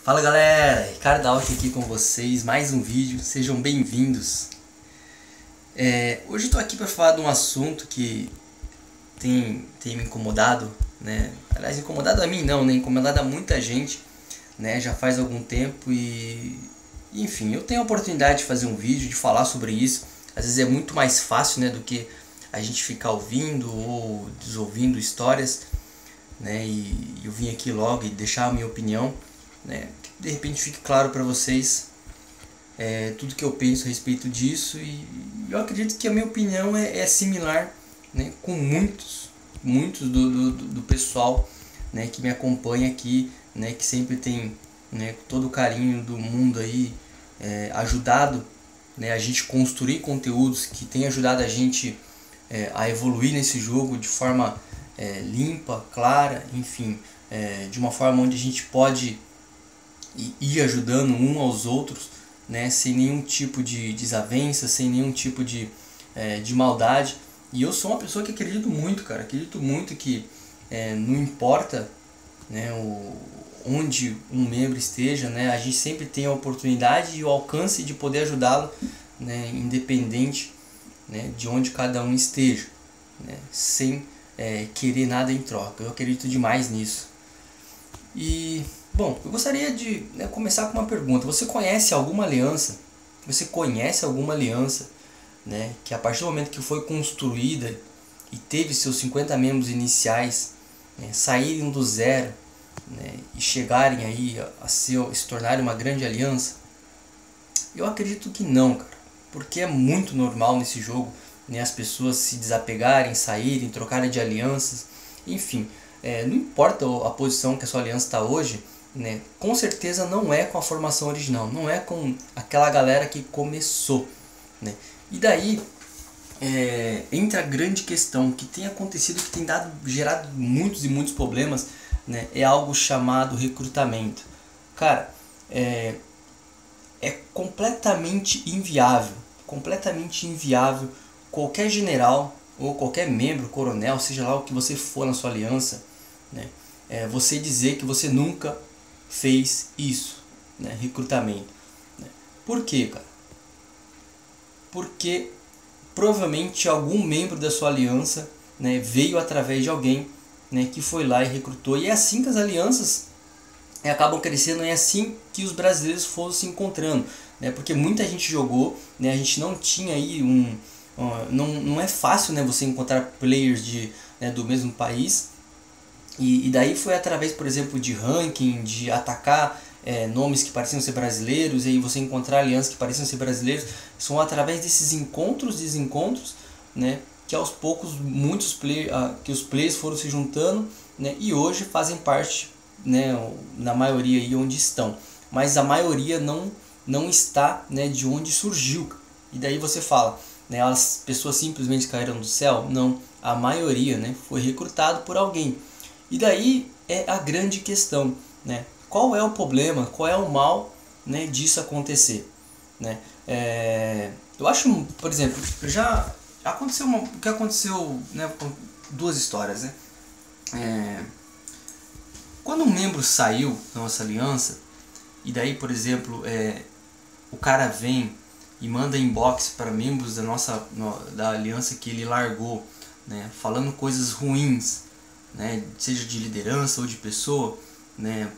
Fala galera, Ricardo Alck aqui com vocês, mais um vídeo, sejam bem-vindos. Hoje eu tô aqui para falar de um assunto que tem me incomodado, né? Aliás, incomodado a mim não, né? Incomodado a muita gente, né? Já faz algum tempo enfim, eu tenho a oportunidade de fazer um vídeo, de falar sobre isso. Às vezes é muito mais fácil, né, do que a gente ficar ouvindo ou desouvindo histórias, né? E eu vim aqui logo e deixar a minha opinião, né, que de repente fique claro para vocês tudo que eu penso a respeito disso, e eu acredito que a minha opinião é similar, né, com muitos do pessoal, né, que me acompanha aqui, né, que sempre tem, né, todo o carinho do mundo aí, ajudado, né, a gente construir conteúdos que tem ajudado a gente a evoluir nesse jogo de forma limpa, clara, enfim, de uma forma onde a gente pode ir ajudando um aos outros, né, sem nenhum tipo de desavença, sem nenhum tipo de maldade. E eu sou uma pessoa que acredito muito, cara, acredito muito que não importa, né, onde um membro esteja, né, a gente sempre tem a oportunidade e o alcance de poder ajudá-lo, né, independente, né, de onde cada um esteja, né, sem querer nada em troca. Eu acredito demais nisso. E bom, eu gostaria de começar com uma pergunta. Você conhece alguma aliança? Você conhece alguma aliança, né, que a partir do momento que foi construída e teve seus 50 membros iniciais, né, saírem do zero, né, e chegarem aí se tornarem uma grande aliança? Eu acredito que não, cara, porque é muito normal nesse jogo, né, as pessoas se desapegarem, saírem, trocarem de alianças, enfim. Não importa a posição que a sua aliança está hoje, né, com certeza não é com a formação original, não é com aquela galera que começou, né. E daí entra a grande questão que tem acontecido, que tem gerado muitos e muitos problemas, né, é algo chamado recrutamento. Cara, é completamente inviável qualquer general ou qualquer membro, coronel, seja lá o que você for na sua aliança, né, você dizer que você nunca fez isso, né, recrutamento, né. Por quê, cara? Porque provavelmente algum membro da sua aliança, né, veio através de alguém, né, que foi lá e recrutou. E é assim que as alianças acabam crescendo, é assim que os brasileiros foram se encontrando, né, porque muita gente jogou, né, a gente não tinha aí não é fácil, né, você encontrar players do mesmo país. E daí foi através, por exemplo, de ranking, de atacar nomes que pareciam ser brasileiros, e aí você encontrar alianças que pareciam ser brasileiros. São através desses desencontros, né, que aos poucos que os players foram se juntando, né, e hoje fazem parte, né, na maioria aí onde estão. Mas a maioria não está, né, de onde surgiu. E daí você fala, né, as pessoas simplesmente caíram do céu? Não, a maioria, né, foi recrutado por alguém. E daí é a grande questão, né? Qual é o problema, qual é o mal, né, disso acontecer, né? Eu acho, por exemplo, já aconteceu o que aconteceu, né, com duas histórias, né? Quando um membro saiu da nossa aliança, e daí, por exemplo, o cara vem e manda inbox para membros da aliança que ele largou, né, falando coisas ruins, né, seja de liderança ou de pessoa, né,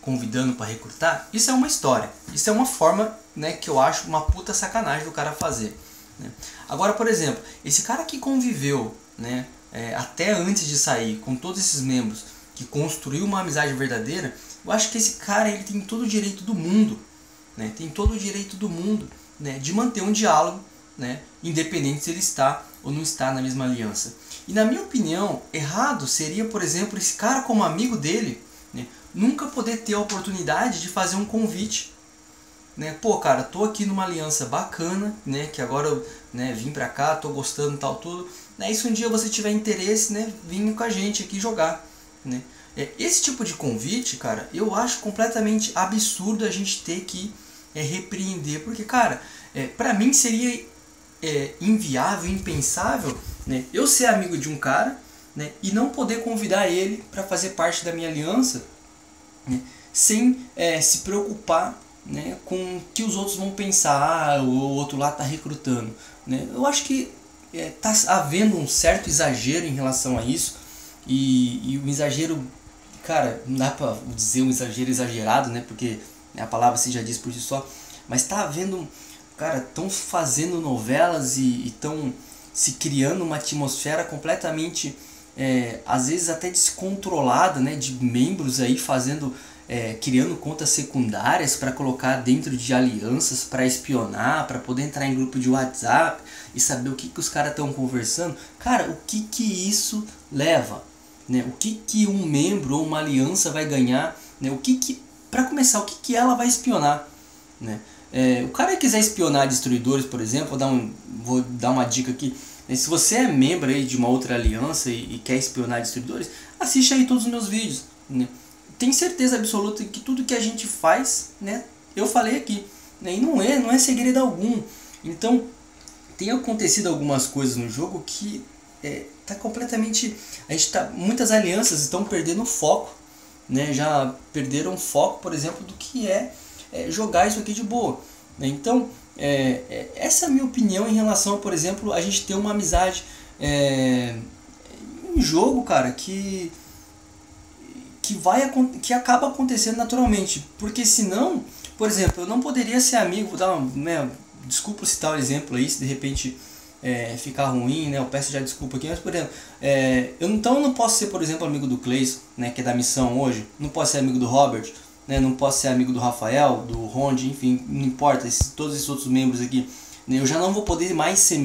convidando para recrutar, isso é uma história, isso é uma forma, né, que eu acho uma puta sacanagem do cara fazer, né. Agora, por exemplo, esse cara que conviveu, né, até antes de sair com todos esses membros, que construiu uma amizade verdadeira, eu acho que esse cara, ele tem todo o direito do mundo, né, né, de manter um diálogo, né, independente se ele está ou não está na mesma aliança. E na minha opinião, errado seria, por exemplo, esse cara, como amigo dele, né, nunca poder ter a oportunidade de fazer um convite, né? Pô, cara, tô aqui numa aliança bacana, né, que agora eu, né, vim pra cá, tô gostando, tal, tudo, né, e se um dia você tiver interesse, né, vim com a gente aqui jogar, né. Esse tipo de convite, cara, eu acho completamente absurdo a gente ter que repreender, porque, cara, pra mim seria inviável, impensável, né, eu ser amigo de um cara, né, e não poder convidar ele para fazer parte da minha aliança, né, sem se preocupar, né, com o que os outros vão pensar, o outro lá está recrutando, né? Eu acho que está havendo um certo exagero em relação a isso, e um exagero, cara, não dá para dizer um exagero exagerado, né, porque a palavra se já diz por si só, mas está havendo, cara, estão fazendo novelas e estão se criando uma atmosfera completamente, às vezes até descontrolada, né, de membros aí fazendo, criando contas secundárias para colocar dentro de alianças, para espionar, para poder entrar em grupo de WhatsApp e saber o que os caras estão conversando. Cara, o que isso leva? Né? O que um membro ou uma aliança vai ganhar? Né? Para começar, o que ela vai espionar? Né? O cara que quiser espionar destruidores, por exemplo, vou dar uma dica aqui. Se você é membro aí de uma outra aliança e quer espionar destruidores, assiste aí todos os meus vídeos. Né? Tenho certeza absoluta que tudo que a gente faz, né, eu falei aqui. Né? E não é segredo algum. Então, tem acontecido algumas coisas no jogo que tá completamente... muitas alianças estão perdendo o foco. Né? Já perderam o foco, por exemplo, do que jogar isso aqui de boa. Né? Então, essa é a minha opinião em relação a, por exemplo, a gente ter uma amizade em jogo, cara, que acaba acontecendo naturalmente. Porque senão, por exemplo, eu não poderia ser amigo, vou dar desculpa citar o exemplo aí, se de repente ficar ruim, né? Eu peço já desculpa aqui, mas por exemplo, eu não posso ser, por exemplo, amigo do Cleison, né, que é da missão hoje, não posso ser amigo do Robert, né, não posso ser amigo do Rafael, do Rondi, enfim, não importa, todos esses outros membros aqui, né, eu já não vou poder mais ser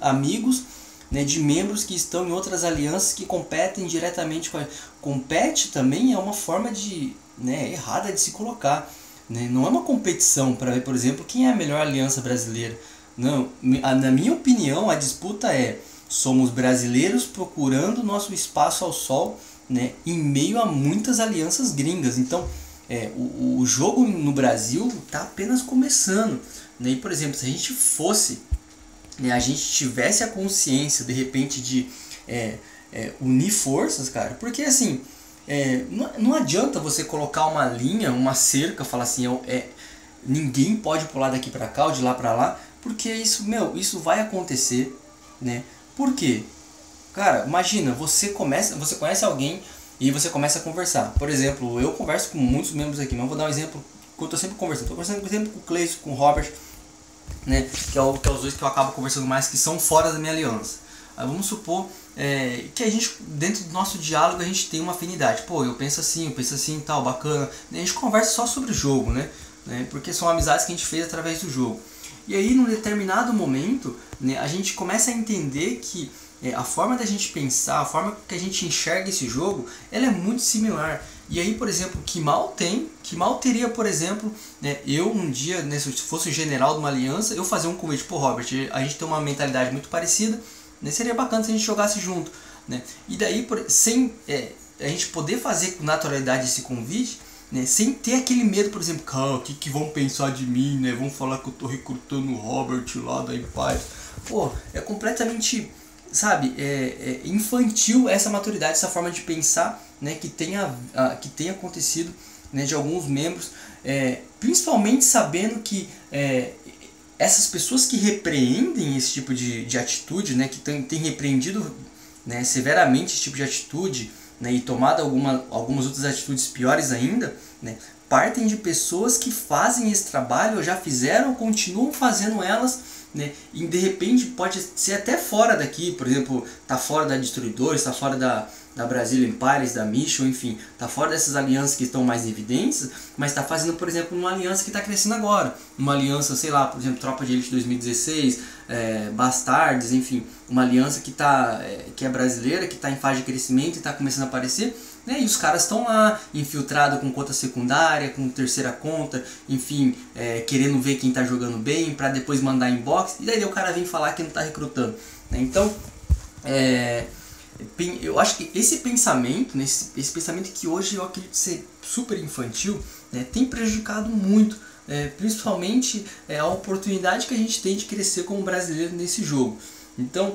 amigos, né, de membros que estão em outras alianças que competem diretamente com a... Compete também é uma forma errada de se colocar, né? Não é uma competição para ver, por exemplo, quem é a melhor aliança brasileira. Não, na minha opinião, a disputa somos brasileiros procurando nosso espaço ao sol, né, em meio a muitas alianças gringas. Então, o jogo no Brasil está apenas começando. Né? E, por exemplo, se a gente fosse, né, a gente tivesse a consciência, de repente, de unir forças, cara, porque assim, não adianta você colocar uma linha, uma cerca, falar assim, ninguém pode pular daqui para cá ou de lá para lá, porque isso vai acontecer, né? Por quê? Cara, imagina, você conhece alguém e você começa a conversar. Por exemplo, eu converso com muitos membros aqui, mas eu vou dar um exemplo que eu estou sempre conversando. Estou conversando, por exemplo, com o Cleison, com o Robert, né? Que é os dois que eu acabo conversando mais, que são fora da minha aliança. Aí vamos supor que a gente, dentro do nosso diálogo, a gente tem uma afinidade. Pô, eu penso assim tal, bacana. A gente conversa só sobre o jogo, né? Porque são amizades que a gente fez através do jogo. E aí, num determinado momento, né, a gente começa a entender que a forma da gente pensar, a forma que a gente enxerga esse jogo, ela é muito similar. E aí, por exemplo, que mal teria, por exemplo, né, eu um dia, né, se fosse o general de uma aliança, eu fazer um convite, pô, Robert, a gente tem uma mentalidade muito parecida, né, seria bacana se a gente jogasse junto. Né? E daí, sem a gente poder fazer com naturalidade esse convite, né, sem ter aquele medo, por exemplo, cara, o que vão pensar de mim, né? Vão falar que eu tô recrutando o Robert lá da Empire. Pô, é completamente, sabe, infantil essa maturidade, essa forma de pensar, né, que tem acontecido, né, de alguns membros, principalmente sabendo que essas pessoas que repreendem esse tipo de atitude, né, que tem repreendido, né, severamente esse tipo de atitude, né, e tomado algumas outras atitudes piores ainda, né, partem de pessoas que fazem esse trabalho, ou já fizeram, ou continuam fazendo elas, né, e de repente pode ser até fora daqui, por exemplo, tá fora da Destruidores, está fora da Brazilian Empires, da Mission, enfim, tá fora dessas alianças que estão mais em evidência, mas está fazendo, por exemplo, uma aliança que está crescendo agora, uma aliança, sei lá, por exemplo, Tropa de Elite 2016, Bastards, enfim, uma aliança que é brasileira, que está em fase de crescimento e está começando a aparecer, né, e os caras estão lá, infiltrados com conta secundária, com terceira conta, enfim, querendo ver quem está jogando bem, para depois mandar inbox, e daí o cara vem falar que não está recrutando. Né? Então, eu acho que esse pensamento, né, esse pensamento que hoje eu acredito ser super infantil, né, tem prejudicado muito, principalmente a oportunidade que a gente tem de crescer como brasileiro nesse jogo. Então,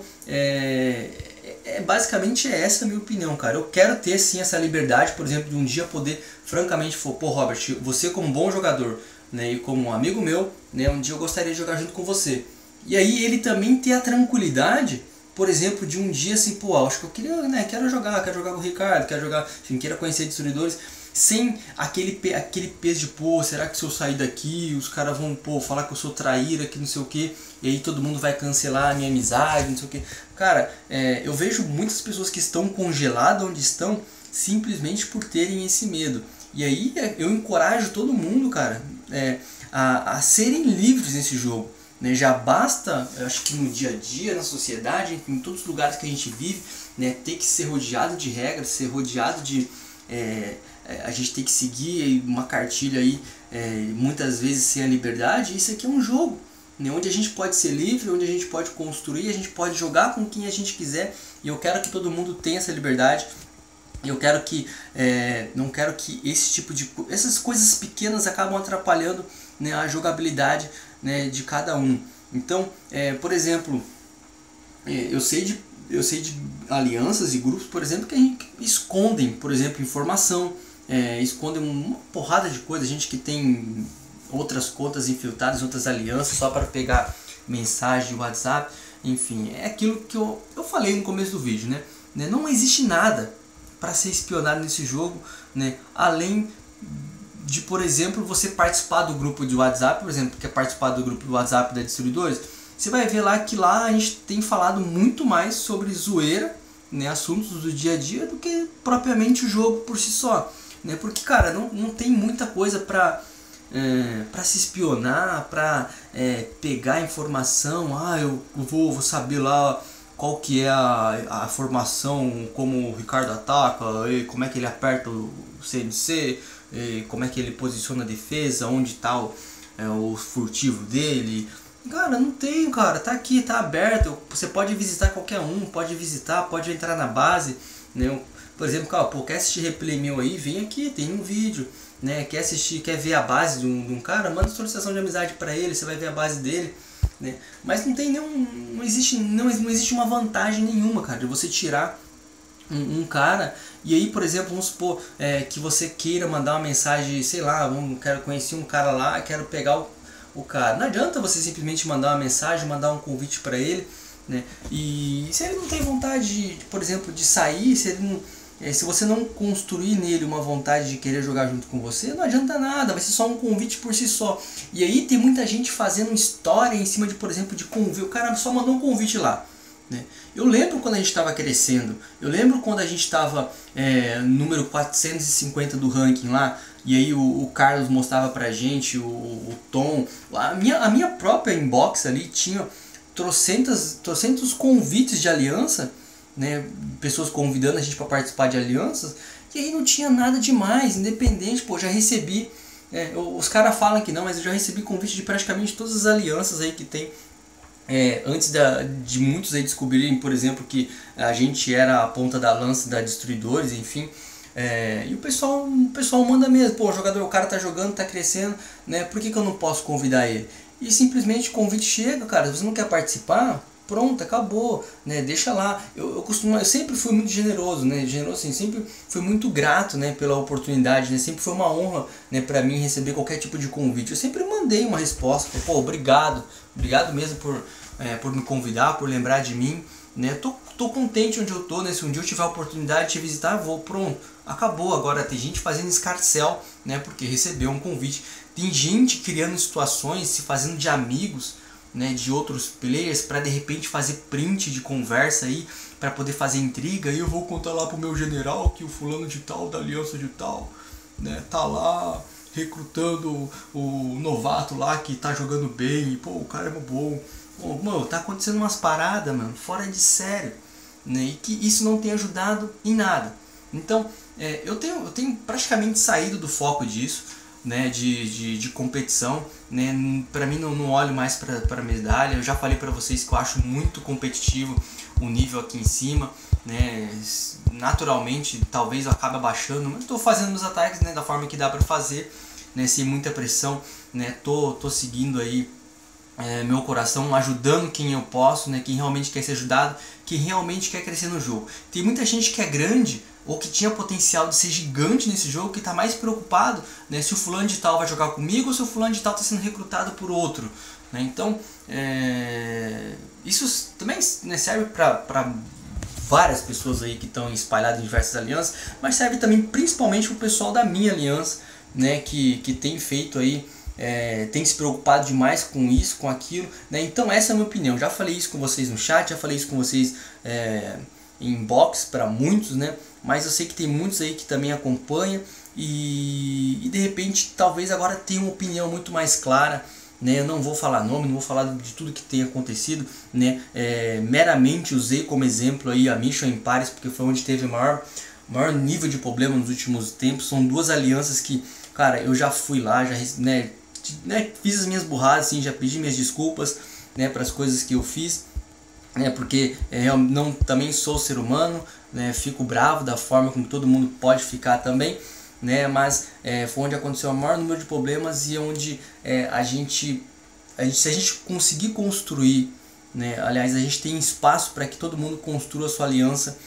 Basicamente essa a minha opinião, cara. Eu quero ter sim essa liberdade, por exemplo, de um dia poder francamente falar, pô, Robert, você como bom jogador, né, e como um amigo meu, né, um dia eu gostaria de jogar junto com você. E aí ele também ter a tranquilidade, por exemplo, de um dia assim, pô, acho que eu queria, né, quero jogar com o Ricardo, quero jogar, enfim, queira conhecer Destruidores, sem aquele peso de, pô, será que se eu sair daqui os caras vão, pô, falar que eu sou traíra, que não sei o que, e aí todo mundo vai cancelar a minha amizade, não sei o que. Cara, eu vejo muitas pessoas que estão congeladas onde estão simplesmente por terem esse medo. E aí eu encorajo todo mundo, cara, a serem livres nesse jogo. Né? Já basta, eu acho que no dia a dia, na sociedade, enfim, em todos os lugares que a gente vive, né, ter que ser rodeado de regras, ser rodeado de... a gente tem que seguir uma cartilha aí, muitas vezes sem a liberdade. Isso aqui é um jogo, né, onde a gente pode ser livre, onde a gente pode construir, a gente pode jogar com quem a gente quiser. E eu quero que todo mundo tenha essa liberdade. Eu quero que, não quero que esse tipo de essas coisas pequenas acabam atrapalhando, né, a jogabilidade, né, de cada um. Então, por exemplo, eu sei de alianças e grupos, por exemplo, que escondem, por exemplo, informação, escondem uma porrada de coisa. Gente que tem outras contas infiltradas, outras alianças só para pegar mensagem de WhatsApp. Enfim, é aquilo que eu falei no começo do vídeo, né? Não existe nada para ser espionado nesse jogo, né? Além de, por exemplo, você participar do grupo de WhatsApp, por exemplo, quer participar do grupo de WhatsApp da Destruidores, você vai ver lá que lá a gente tem falado muito mais sobre zoeira, né, assuntos do dia a dia, do que propriamente o jogo por si só, né? Porque, cara, não tem muita coisa para se espionar, para pegar informação. Eu vou saber lá qual que é a formação, como o Ricardo ataca, como é que ele aperta o CMC, como é que ele posiciona a defesa, onde está o furtivo dele. Cara, não tenho, cara, tá aqui, tá aberto, você pode visitar qualquer um, pode entrar na base, né? Por exemplo, cara, pô, quer assistir replay meu aí, vem aqui, tem um vídeo, né? Quer ver a base de um cara, manda solicitação de amizade para ele, você vai ver a base dele, né? Mas não existe uma vantagem nenhuma, cara, de você tirar um cara. E aí, por exemplo, vamos supor que você queira mandar uma mensagem, sei lá, quero conhecer um cara lá, quero pegar o cara. Não adianta você simplesmente mandar uma mensagem, mandar um convite para ele, né? E se ele não tem vontade, por exemplo, de sair, se você não construir nele uma vontade de querer jogar junto com você, não adianta nada, vai ser só um convite por si só. E aí tem muita gente fazendo história em cima de, por exemplo, de convite. O cara só mandou um convite lá, né? Eu lembro quando a gente estava crescendo, eu lembro quando a gente estava número 450 do ranking lá, e aí o Carlos mostrava pra gente, o Tom, a minha própria inbox ali tinha trocentos convites de aliança, né, pessoas convidando a gente para participar de alianças, e aí não tinha nada demais, independente, pô, já recebi, os caras falam que não, mas eu já recebi convite de praticamente todas as alianças aí que tem, antes de muitos aí descobrirem, por exemplo, que a gente era a ponta da lança da Destruidores, enfim. E o pessoal manda mesmo, pô, o cara tá jogando, tá crescendo, né, por que eu não posso convidar ele? E simplesmente o convite chega, cara, se você não quer participar, pronto, acabou, né, deixa lá. Eu sempre fui muito generoso, né, assim, sempre fui muito grato, né, pela oportunidade, né, sempre foi uma honra, né, pra mim receber qualquer tipo de convite. Eu sempre mandei uma resposta, pô, obrigado mesmo por me convidar, por lembrar de mim, né, tô contente onde eu tô, né, se um dia eu tiver a oportunidade de te visitar, vou, pronto, acabou. Agora tem gente fazendo escarcel, né, porque recebeu um convite, tem gente criando situações, se fazendo de amigos, né, de outros players, para de repente fazer print de conversa aí, para poder fazer intriga. E eu vou contar lá pro meu general que o fulano de tal, da aliança de tal, né, tá lá recrutando o novato lá que tá jogando bem, e pô, o cara é bom. Pô, mano, tá acontecendo umas paradas, mano, fora de sério, né, e que isso não tem ajudado em nada. Então, eu tenho praticamente saído do foco disso, né, de competição, né, para mim não olho mais para medalha. Eu já falei para vocês que eu acho muito competitivo o nível aqui em cima, né, naturalmente talvez eu acabe abaixando, mas estou fazendo meus ataques, né, da forma que dá para fazer, né, sem muita pressão, né, tô seguindo aí meu coração, ajudando quem eu posso, né, quem realmente quer ser ajudado, quem realmente quer crescer no jogo. Tem muita gente que é grande ou que tinha potencial de ser gigante nesse jogo, que está mais preocupado, né, se o fulano de tal vai jogar comigo ou se o fulano de tal está sendo recrutado por outro. Né? Então, isso também, né, serve para várias pessoas aí que estão espalhadas em diversas alianças, mas serve também principalmente para o pessoal da minha aliança, né, que tem feito aí, tem se preocupado demais com isso, com aquilo, né? Então essa é a minha opinião. Já falei isso com vocês no chat, já falei isso com vocês em inbox para muitos, né? Mas eu sei que tem muitos aí que também acompanham e de repente talvez agora tenha uma opinião muito mais clara, né? Eu não vou falar nome, não vou falar de tudo que tem acontecido, né? Meramente usei como exemplo aí a Mission Empires, porque foi onde teve o maior nível de problema nos últimos tempos. São duas alianças que, cara, eu já fui lá, já, né, fiz as minhas burradas, assim, já pedi minhas desculpas, né, para as coisas que eu fiz, né, porque eu não, também sou ser humano, né, fico bravo da forma como todo mundo pode ficar também, né, mas foi onde aconteceu o maior número de problemas e onde se a gente conseguir construir, né, aliás, a gente tem espaço para que todo mundo construa a sua aliança,